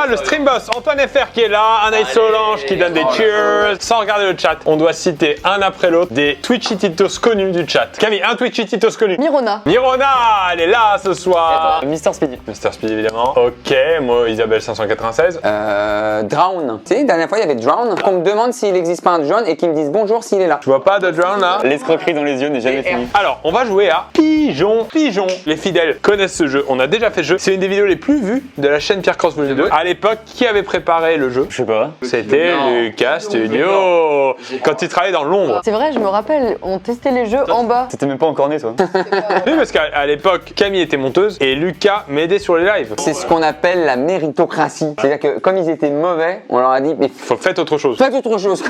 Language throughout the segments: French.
le stream boss Antoine FR qui est là, Anaïs Solange qui donne des cheers. Sans regarder le chat, on doit citer un après l'autre des Twitchititos connus du chat. Camille, un Twitchititos connu. Mirona. Mirona, elle est là ce soir. Mister Speedy. Mister Speed évidemment. Ok, moi Isabelle 596. Drown. Tu sais, la dernière fois, il y avait Drown. Qu'on me demande s'il n'existe pas un John et qu'il me dise bonjour s'il est là. Je vois pas de drown là. L'escroquerie dans les yeux n'est jamais finie. Alors, on va jouer à Pigeon. Pigeon. Les fidèles connaissent ce jeu. On a déjà fait ce jeu. C'est une des vidéos les plus vues de la chaîne Pierre Cross Volume 2. À l'époque, qui avait préparé le jeu? Je sais pas. C'était Lucas Studio. Quand il travaillait dans l'ombre. C'est vrai, je me rappelle, on testait les jeux en bas. T'étais même pas encore né, toi. Oui, parce qu'à l'époque, Camille était monteuse et Lucas m'aidait sur les lives. C'est ce qu'on appelle la méritocratie. C'est-à-dire que comme ils étaient mauvais, on leur a dit mais Faites autre chose. faites autre chose.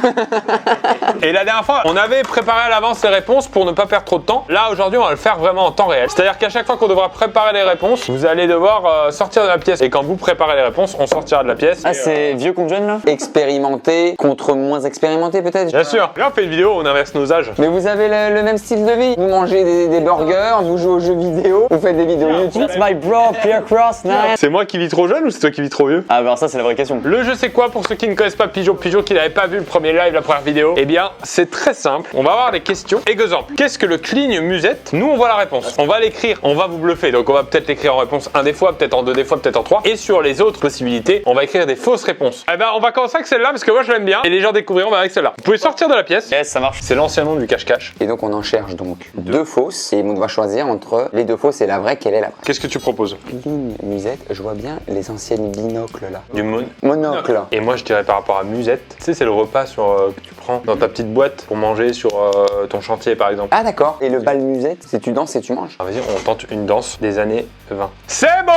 Et la dernière fois, on avait préparé à l'avance les réponses pour ne pas perdre trop de temps. Là, aujourd'hui, on va le faire vraiment en temps réel. C'est-à-dire qu'à chaque fois qu'on devra préparer les réponses, vous allez devoir sortir de la pièce. Et quand vous préparez les réponses, on sortira de la pièce. Ah, c'est vieux contre jeune là? Expérimenté contre moins expérimenté peut-être. Bien sûr. Là, on fait une vidéo où on inverse nos âges. Mais vous avez le même style de vie. Vous mangez des burgers, vous jouez aux jeux vidéo, vous faites des vidéos YouTube. It's my bro, Pierre Cross, man. C'est moi qui vis trop jeune ou c'est toi qui vis trop vieux? Ah, bah alors ça, c'est la vraie question. Le jeu, c'est quoi pour ceux qui ne connaissent pas Pigeon qui n'avaient pas vu le premier live, la première vidéo? Eh bien, c'est très simple. On va avoir des questions. Exemple, qu'est-ce que le cligne musette? Nous, on voit la réponse. On va l'écrire, on va vous bluffer. Donc, on va peut-être l'écrire en réponse un des fois, peut-être en deux des fois, peut-être en trois. Et sur les autres possibilités, on va écrire des fausses réponses. Eh ben, on va commencer avec celle-là parce que moi, je l'aime bien. Et les gens découvriront avec celle-là. Vous pouvez sortir de la pièce. Yes, ça marche. C'est l'ancien nom du cache-cache. Et donc on en cherche donc deux fausses et on doit choisir entre les deux fausses et la vraie, quelle est la vraie. Qu'est-ce que tu proposes? Ligne, musette, je vois bien les anciennes binocles là. Du Monocle. Et moi, je dirais par rapport à musette. Tu sais, c'est le repas que tu prends dans ta petite boîte pour manger sur ton chantier, par exemple. Ah d'accord. Et le bal musette, c'est tu danses et tu manges. Ah, vas-y, on tente une danse des années 20. C'est bon!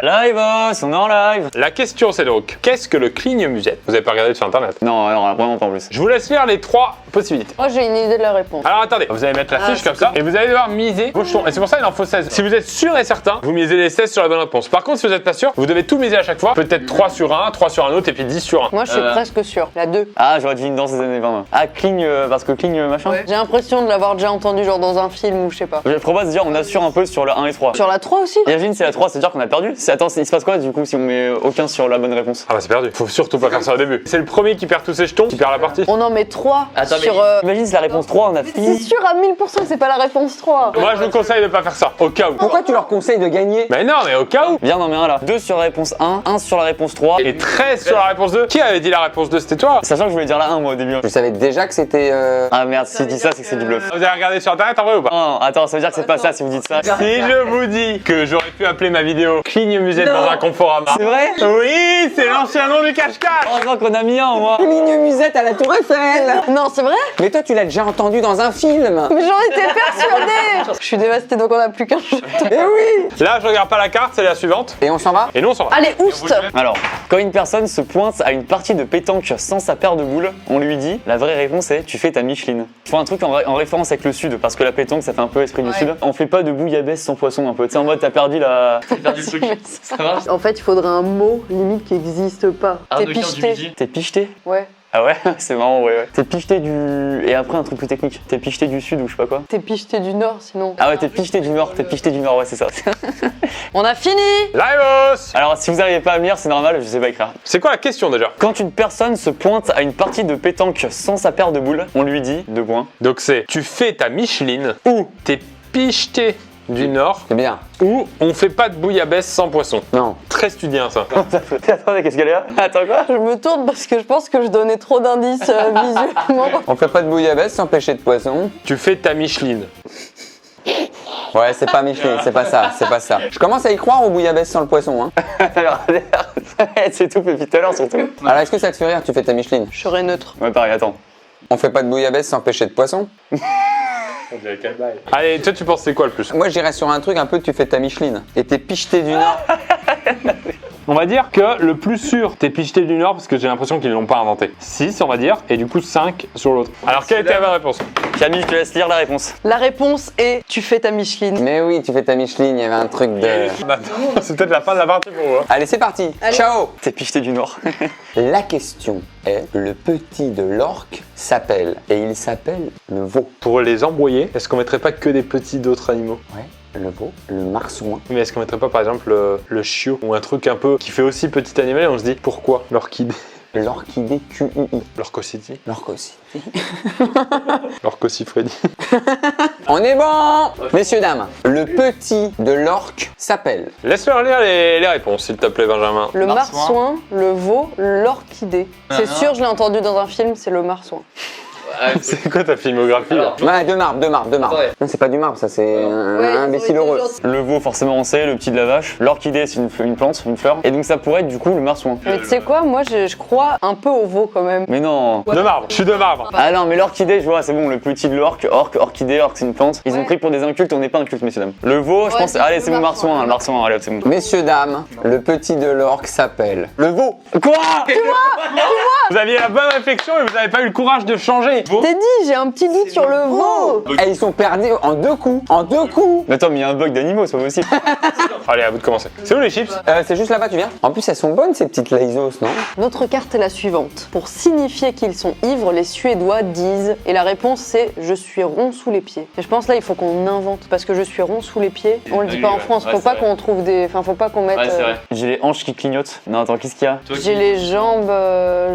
Live, boss, on est en live. La question, c'est donc, qu'est-ce que le cligne musette? Vous avez pas regardé sur internet? Non, vraiment pas en plus. Je vous laisse lire les trois possibilités. Moi, j'ai une idée de la réponse. Alors attendez, vous allez mettre la fiche c'est comme ça et vous allez devoir miser vos jetons. Et c'est pour ça qu'il en faut 16. Si vous êtes sûr et certain, vous misez les 16 sur la bonne réponse. Par contre, si vous n'êtes pas sûr, vous devez tout miser à chaque fois. Peut-être 3 sur un, 3 sur un autre et puis 10 sur un. Moi, je suis presque sûre. La 2. Ah, j'aurais dit une danse des années 20. Ah, cligne, parce que cligne machin. J'ai l'impression de l'avoir déjà entendu, genre dans un film ou je sais pas. Je propose de dire, on assure un peu sur le 1 et 3. Sur la 3 aussi? Imagine, c'est la 3, c'est-à-dire qu'on a perdu. Attends, il se passe quoi du coup si on met aucun sur la bonne réponse? Ah bah c'est perdu. Faut surtout pas faire ça au début. C'est le premier qui perd tous ses jetons qui perd la partie. On en met 3 Attends, sur. imagine, c'est la réponse 3, on a C'est fini. sûr à 1000% que c'est pas la réponse 3. Moi, je vous conseille de pas faire ça. Au cas où. Pourquoi tu leur conseilles de gagner? Mais non, mais au cas où. Viens, on en met un là. 2 sur la réponse 1, 1 sur la réponse 3. Et 13 sur la réponse 2. Qui avait dit la réponse 2? C'était toi. Sachant que je voulais dire la 1 moi au début. Je savais déjà que c'était. Ah merde, si je dis ça, c'est que c'est du bluff. Vous avez regardé sur internet en vrai ou pas? Non, attends, ça veut dire que c'est pas ça si vous dites ça. Si je vous dis que j'aurais pu appeler ma vidéo Cligne musette dans un Conforama. C'est vrai? Oui, c'est l'ancien nom du cache-cache. Heureusement qu'on a mis un, moi. Ligne musette à la Tour Eiffel. Non, c'est vrai? Mais toi, tu l'as déjà entendu dans un film. Mais j'en étais persuadée. Je suis dévastée, donc on a plus qu'un jeu. Eh oui. Là, je regarde pas la carte, c'est la suivante. Et on s'en va? Et nous, on s'en va. Allez, oust. Alors, quand une personne se pointe à une partie de pétanque sans sa paire de boules, on lui dit, la vraie réponse est, tu fais ta Micheline. Il faut un truc en référence avec le sud, parce que la pétanque, ça fait un peu esprit du sud. On fait pas de bouillabaisse sans poisson un peu. Tu sais, en mode, t'as perdu la... T'as perdu le truc. Ça marche? En fait, il faudrait un mot limite qui n'existe pas. T'es picheté. T'es picheté? Ouais. Ah ouais? C'est marrant, ouais. T'es picheté du... Et après, un truc plus technique. T'es picheté du sud ou je sais pas quoi. T'es picheté du nord, sinon. Ah ouais, t'es picheté du nord, ouais, c'est ça. On a fini. Laivos. Alors, si vous n'arrivez pas à me lire, c'est normal, je sais pas écrire. C'est quoi la question déjà? Quand une personne se pointe à une partie de pétanque sans sa paire de boules, on lui dit, 2 points. Donc c'est, tu fais ta Micheline ou t'es picheté du Nord C'est bien. ou on fait pas de bouillabaisse sans poisson. Non. Très studien ça. Attendez, qu'est-ce qu'elle est là? Attends quoi? Je me tourne parce que je pense que je donnais trop d'indices visuellement. On fait pas de bouillabaisse sans pêcher de poisson. Tu fais ta Micheline. Ouais, c'est pas Micheline, c'est pas ça, c'est pas ça. Je commence à y croire au bouillabaisse sans le poisson, hein. C'est tout depuis tout à l'heure surtout. Alors, est-ce que ça te fait rire, tu fais ta Micheline? Je serais neutre. Ouais, pareil, attends. On fait pas de bouillabaisse sans pêcher de poisson? Allez, toi tu penses c'est quoi le plus? Moi, j'irais sur un truc un peu, tu fais ta Micheline. Et t'es picheté du Nord. On va dire que le plus sûr, t'es picheté du Nord parce que j'ai l'impression qu'ils l'ont pas inventé. 6 on va dire, et du coup 5 sur l'autre. Alors quelle était la bonne réponse? Camille, je te laisse lire la réponse. La réponse est tu fais ta Micheline. Mais oui, tu fais ta Micheline, il y avait un truc de... C'est peut-être la fin de la partie pour vous. Hein. Allez, c'est parti. Allez. Ciao. T'es picheté du Nord. La question est, le petit de l'orque s'appelle, et il s'appelle le veau. Pour les embrouiller, est-ce qu'on mettrait pas que des petits d'autres animaux? Ouais. Le veau, le marsouin. Mais est-ce qu'on mettrait pas par exemple le chiot ou un truc un peu qui fait aussi petit animal et on se dit pourquoi l'orchidée? L'orchidée QUI. L'orchocity. L'orchocity. L'orchocifrédie. On est bon! Messieurs, dames, le petit de l'orque s'appelle. Laisse-leur lire les réponses s'il te plaît Benjamin. Le Marsouin. marsouin, le veau, l'orchidée. C'est sûr, je l'ai entendu dans un film, c'est le marsouin. C'est quoi ta filmographie là? Ouais, de marbre. Ouais. Non, c'est pas du marbre, ça c'est un imbécile heureux. Le veau, forcément, on sait, le petit de la vache. L'orchidée, c'est une plante, une fleur. Et donc, ça pourrait être du coup le marsouin. Mais tu sais quoi, moi je crois un peu au veau quand même. Mais non. De marbre, je suis de marbre. Ah non, mais l'orchidée, je vois, c'est bon, le petit de l'orque, orchidée, orque, c'est une plante. Ils ont Ouais. pris pour des incultes, on n'est pas incultes, messieurs, dames. Le veau, je Ouais, pense, c'est allez, le c'est bon, marsouin. le marsouin, allez, hop, c'est bon. Messieurs, dames, le petit de l'orque s'appelle. Le veau. Quoi? Vous aviez la bonne réflexion et vous n'avez pas eu le courage de changer. T'es dit, j'ai un petit doute sur le veau. Et ils sont perdus en 2 coups. En 2 coups. Mais attends, mais il y a un bug d'animaux, c'est pas possible. Allez, à vous de commencer. C'est où les chips? C'est juste là-bas, tu viens. En plus, elles sont bonnes ces petites Laïsos, non? Notre carte est la suivante. Pour signifier qu'ils sont ivres, les Suédois disent, et la réponse c'est « je suis rond sous les pieds ». Et je pense là il faut qu'on invente, parce que je suis rond sous les pieds, on le dit pas en France, faut pas qu'on trouve des... Enfin faut pas qu'on mette... J'ai les hanches qui clignotent. Non, attends, qu'est-ce qu'il y a? J'ai les jambes,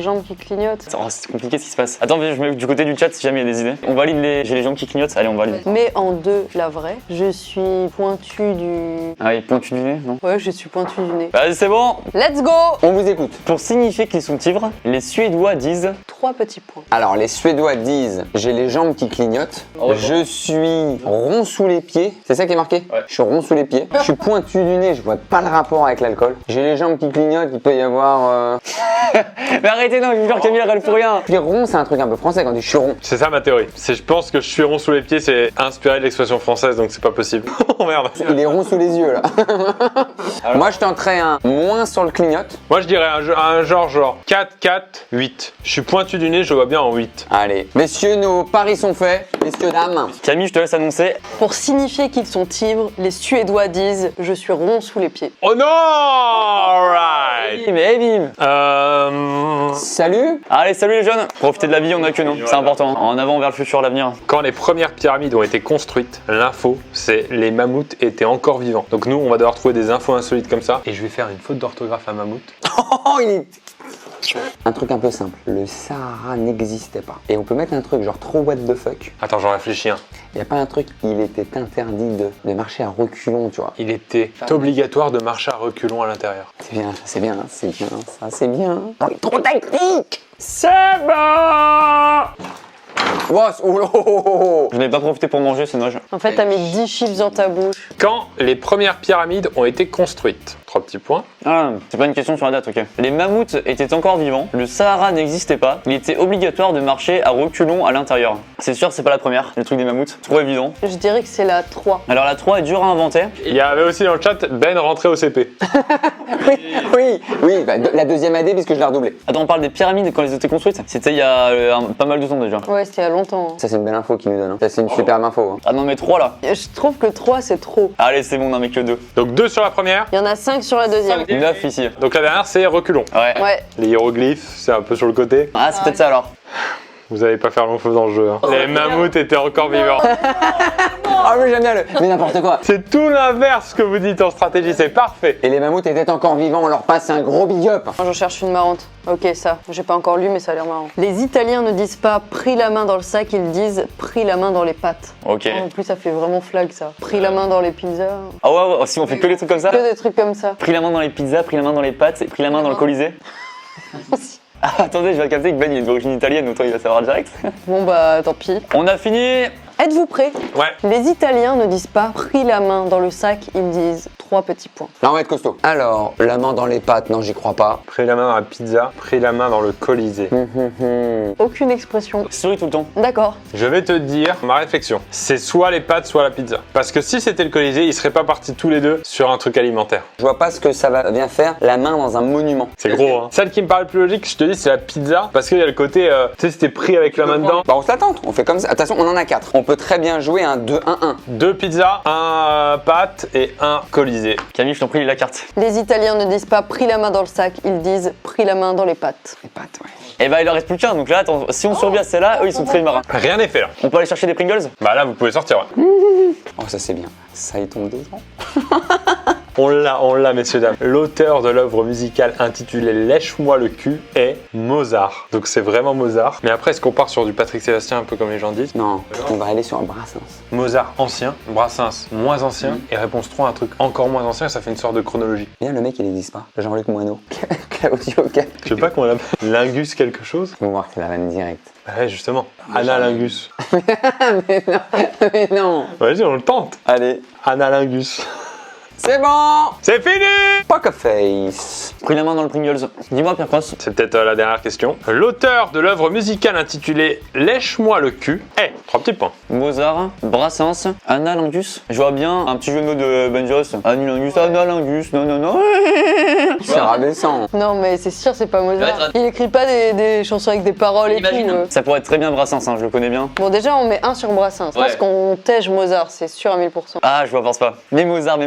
jambes qui clignotent. Oh, c'est compliqué ce qui se passe. Attends, je mets du côté du chat si jamais il y a des idées. On valide les. J'ai les jambes qui clignotent. Allez, on valide. Mais en 2, la vraie, je suis pointu du... Ah, il pointu du nez, non? Ouais, je suis pointu du nez. Vas-y, c'est bon. Let's go! On vous écoute. Pour signifier qu'ils sont ivres, les Suédois disent. 3 petits points. Alors, les Suédois disent j'ai les jambes qui clignotent, Oh, je suis rond sous les pieds. C'est ça qui est marqué? Ouais. Je suis rond sous les pieds. Je suis pointu du nez, je vois pas le rapport avec l'alcool. J'ai les jambes qui clignotent, il peut y avoir. Mais arrêtez, non, je vous jure, Camille, elle pour rien. Puis rond, c'est un truc un peu français quand on dit je suis rond. C'est ça ma théorie. Je pense que je suis rond sous les pieds, c'est inspiré de l'expression française donc c'est pas possible. Oh merde. Il est rond sous les yeux là. Moi, je tenterais un moins sur le clignote. Moi je dirais un genre 4, 4, 8. Je suis pointu du nez, je vois bien en 8. Allez, messieurs, nos paris sont faits. Messieurs, dames. Camille, je te laisse annoncer. Pour signifier qu'ils sont ivres, les Suédois disent « je suis rond sous les pieds Oh non! Alright. Mais bim. Salut. Allez, salut les jeunes. Profitez de la vie, on a que nous. C'est important. En avant vers le futur, l'avenir. Quand les premières pyramides ont été construites, l'info c'est les mammouths étaient encore vivants. Donc nous on va devoir trouver des infos insolites comme ça. Et je vais faire une faute d'orthographe à mammouth. Oh, il est... Un truc un peu simple. Le Sahara n'existait pas. Et on peut mettre un truc genre trop what the fuck. Attends, j'en réfléchis un. Il n'y a pas un truc, il était interdit de marcher à reculons, tu vois. Il était obligatoire de marcher à reculons à l'intérieur. C'est bien, c'est bien, c'est bien, ça c'est bien. On est trop technique. C'est bon! Oh, oh, oh, oh, oh. Je n'ai pas profité pour manger, c'est dommage. ». En fait, t'as mis 10 chiffres dans ta bouche. Quand les premières pyramides ont été construites? 3 petits points. Ah, c'est pas une question sur la date, ok. Les mammouths étaient encore vivants, le Sahara n'existait pas, il était obligatoire de marcher à reculons à l'intérieur. C'est sûr, c'est pas la première, le truc des mammouths, trop évident. Je dirais que c'est la 3. Alors la 3 est dure à inventer. Il y avait aussi dans le chat Ben rentré au CP. Oui, bah, la deuxième année puisque je l'ai redoublé. Attends, on parle des pyramides quand elles étaient construites. C'était il y a pas mal de temps déjà. Ouais, c'était il y a longtemps. hein. Ça c'est une belle info qu'il nous donne. Hein. Ça c'est une superbe info. Hein. Ah non mais 3 là. Je trouve que 3 c'est trop. Allez, c'est bon, non mais que 2. Donc 2 sur la première. Il y en a 5 sur la deuxième. 9 ici. Donc la dernière c'est reculons. Ouais. Ouais. Les hiéroglyphes, c'est un peu sur le côté. Ah, c'est peut-être ça alors. Vous allez pas faire long feu dans le jeu. Hein. Les mammouths étaient encore vivants. Ah oui, j'aime bien le. Mais n'importe quoi. C'est tout l'inverse que vous dites en stratégie, c'est parfait. Et les mammouths étaient encore vivants, on leur passe un gros big up. Moi, je cherche une marrante. Ok, ça. J'ai pas encore lu, mais ça a l'air marrant. Les Italiens ne disent pas pris la main dans le sac, ils disent pris la main dans les pattes. Ok. En plus, ça fait vraiment flag ça. Pris la main dans les pizzas. Ah ouais, si on fait que des trucs comme ça. Que des trucs comme ça. Pris la main dans les pizzas, pris la main dans les pâtes, pris la main dans le colisée. Ah, attendez, je viens de capter que Ben il est d'origine italienne, autant il va savoir direct. Bon bah, tant pis. On a fini. Êtes-vous prêts? Ouais. Les Italiens ne disent pas pris la main dans le sac, ils disent 3 petits points. Là on va être costaud. Alors, la main dans les pattes, non j'y crois pas. Pris la main dans la pizza, pris la main dans le colisée. Aucune expression. Souris tout le temps. D'accord. Je vais te dire ma réflexion. C'est soit les pâtes, soit la pizza. Parce que si c'était le colisée, ils seraient pas partis tous les deux sur un truc alimentaire. Je vois pas ce que ça va bien faire, la main dans un monument. C'est gros, hein. Celle qui me paraît le plus logique, je te dis, c'est la pizza. Parce qu'il y a le côté, tu sais, c'était pris avec la main dedans. Bah on se la tente, on fait comme ça. Attention, on en a 4. On peut très bien jouer un 2-1-1. 2 pizzas, 1 pâte et 1 colisée. Camille, je t'en prie, la carte. Les Italiens ne disent pas pris la main dans le sac, ils disent pris la main dans les pattes. Les pattes, ouais. Et bah, il en reste plus qu'un, donc là, attends, si on survit à celle-là, eux ils sont très marins. Rien n'est fait là. On peut aller chercher des Pringles? Bah là, vous pouvez sortir, ouais. Oh, ça c'est bien. Ça y tombe dedans. On l'a, messieurs, dames. L'auteur de l'œuvre musicale intitulée Lèche-moi le cul est Mozart. Donc c'est vraiment Mozart. Mais après, est-ce qu'on part sur du Patrick Sébastien, un peu comme les gens disent? Non, on va aller sur un Brassens. Mozart ancien, Brassens moins ancien, et réponse 3, un truc encore moins ancien, ça fait une sorte de chronologie. Bien, le mec, il n'existe pas. Jean-Luc Moineau. Claudio Cap. Je sais pas comment on l'appelle. Lingus quelque chose? Ils vont voir que c'est la vanne directe. Ouais, justement. Anna Lingus. Mais non, mais non. Vas-y, on le tente. Allez, Anna Lingus. c'est bon. C'est fini! Poker face. Pris la main dans le Pringles. Dis-moi, Pierre Cross. C'est peut-être la dernière question. L'auteur de l'œuvre musicale intitulée Lèche-moi le cul est 3 petits points. Mozart, Brassens, Anna Lingus. Je vois bien un petit jeu de mots de Ben Joss. Anna Lingus, Anna Lingus, non, non, non. C'est rabaissant. Non, mais c'est sûr, c'est pas Mozart. Ouais, Il écrit pas des chansons avec des paroles et tout. Ça pourrait être très bien Brassens, hein, je le connais bien. Bon, déjà, on met 1 sur Brassens. Je pense qu'on tège Mozart, c'est sûr à 1000%. Ah, je pense pas. Mais Mozart.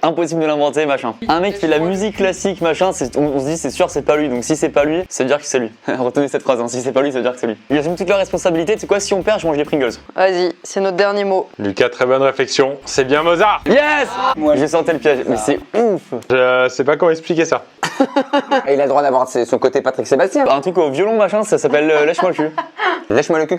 Impossible de l'inventer, machin. Un mec qui fait la musique classique, machin, on se dit c'est sûr, c'est pas lui. Donc si c'est pas lui, ça veut dire que c'est lui. Retenez cette phrase, hein. Si c'est pas lui, ça veut dire que c'est lui. Il assume toute la responsabilité. C'est quoi, si on perd, je mange des Pringles. Vas-y, c'est notre dernier mot. Lucas, très bonne réflexion. C'est bien Mozart. Yes. J'ai senti le piège, mais c'est ouf. Je sais pas comment expliquer ça. Et il a le droit d'avoir son côté Patrick Sébastien. Un truc au violon, machin, ça s'appelle Lèche-moi le cul. Lèche-moi le cul.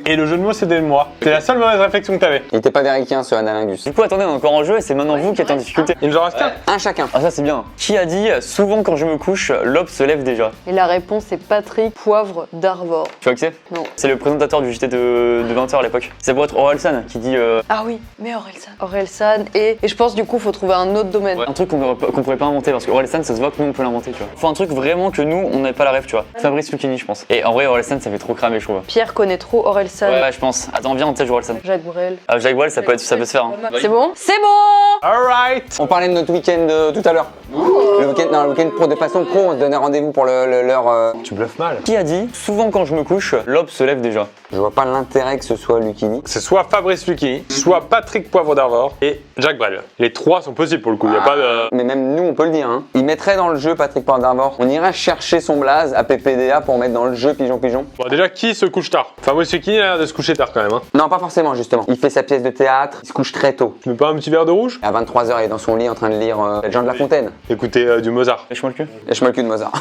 Et le jeu de mots, c'était de moi. C'est la seule mauvaise réflexion que t'avais. Il était pas véricain ce Analingus. Du coup, attendez, on est encore en jeu et c'est maintenant vous qui êtes en difficulté. Il nous en reste qu'un. Un chacun. Ah, ça c'est bien. Qui a dit souvent quand je me couche, l'aube se lève déjà? Et la réponse, c'est Patrick Poivre d'Arvor. Tu vois qui c'est? Non. C'est le présentateur du JT de 20h à l'époque. Ça pourrait être Orelsan qui dit Ah oui, mais Orelsan. Orelsan, et je pense du coup, faut trouver un autre domaine. un truc qu'on pourrait pas inventer parce que Orelsan ça se voit que nous on peut l'inventer, tu vois. Faut un truc vraiment que nous on n'avait pas la rêve, tu vois. Fabrice Lucchini, je pense. Et en vrai, Orelsan ça fait trop cramer, je trouve. Pierre connaît trop Orelsan. Ouais, je pense. Attends, viens, on teste Orelsan. Jacques Brel. Ah, Jacques Brel, ça peut se faire. Hein. C'est bon? C'est bon! Alright. On parlait de notre week-end tout à l'heure. Le week-end pro, de façon pro, on se donnait rendez-vous pour l'heure. Tu bluffes mal. Qui a dit souvent quand je me couche, l'aube se lève déjà? Je vois pas l'intérêt que ce soit Lucchini. C'est soit Fabrice Lucchini, soit Patrick Poivre d'Arvor et Jacques Brel. Les trois sont possibles pour le coup. Y a pas de. Mais même nous, on peut le dire. Hein. Il mettrait dans le jeu Patrick Poivre d'Arvor. On irait chercher son blaze à PPDA pour mettre dans le jeu Pigeon Pigeon. Bon, déjà, qui se couche tard? Fabrice Lucchini a l'air de se coucher tard quand même. Hein. Non, pas forcément, justement. Il fait sa pièce de théâtre, il se couche très tôt. Tu mets pas un petit verre de rouge? À 23h, il est dans son lit en train de lire Jean de La Fontaine. Écoutez du Mozart. Lèche-moi le cul. Lèche-moi le cul de Mozart.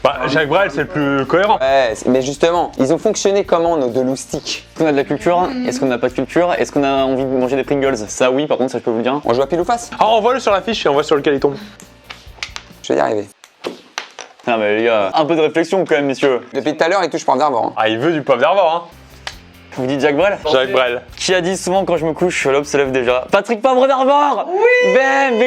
Bah, Jacques Brel, c'est le plus cohérent. Ouais, mais justement, ils ont fonctionné comment nos deux loustiques? Est-ce qu'on a de la culture? Est-ce qu'on n'a pas de culture? Est-ce qu'on a envie de manger des Pringles? Ça oui, par contre, ça je peux vous le dire. On joue à pile ou face? Ah, envoie-le sur la fiche et on voit sur lequel il tombe. Je vais y arriver. Ah mais les gars, un peu de réflexion quand même, messieurs. Depuis tout à l'heure, il touche Poivre d'Arvor. Hein. Ah, il veut du Poivre d'Arvor, Vous dites Jacques Brel? hein. Jacques Brel. Qui a dit souvent quand je me couche, l'aube se lève déjà? Patrick Poivre d'Arvor! Oui! Bam!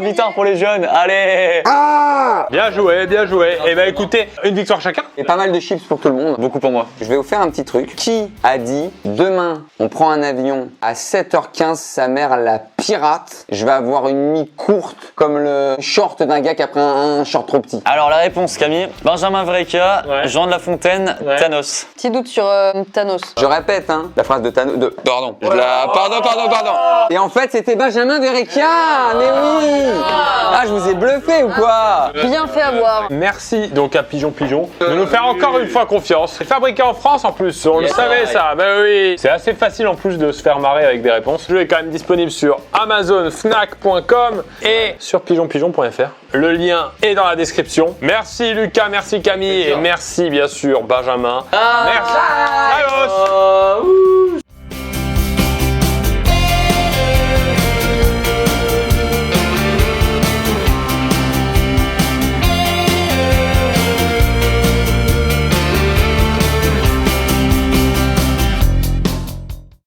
Victoire pour les jeunes, allez! Ah! Bien joué, bien joué. Et bah écoutez, une victoire chacun. Et pas mal de chips pour tout le monde. Beaucoup pour moi. Je vais vous faire un petit truc. Qui a dit demain on prend un avion à 7h15, sa mère la pirate, je vais avoir une nuit courte comme le short d'un gars qui a pris un short trop petit. Alors la réponse, Camille, Benjamin Vreka, Ouais. Jean de La Fontaine, Ouais. Thanos. Petit doute sur Thanos. Je répète hein, la phrase de Thanos. Pardon. Pardon. Et en fait c'était Benjamin Verrecchia. Mais oui. Ah je vous ai bluffé ou quoi? Bien fait avoir. Merci donc à Pigeon Pigeon de nous faire encore une fois confiance. C'est fabriqué en France en plus, on le savait ça, bah oui. C'est assez facile en plus de se faire marrer avec des réponses. Le jeu est quand même disponible sur Amazon, Fnac.com et sur pigeonpigeon.fr. Le lien est dans la description. Merci Lucas, merci Camille et merci bien sûr Benjamin. Merci. Adios.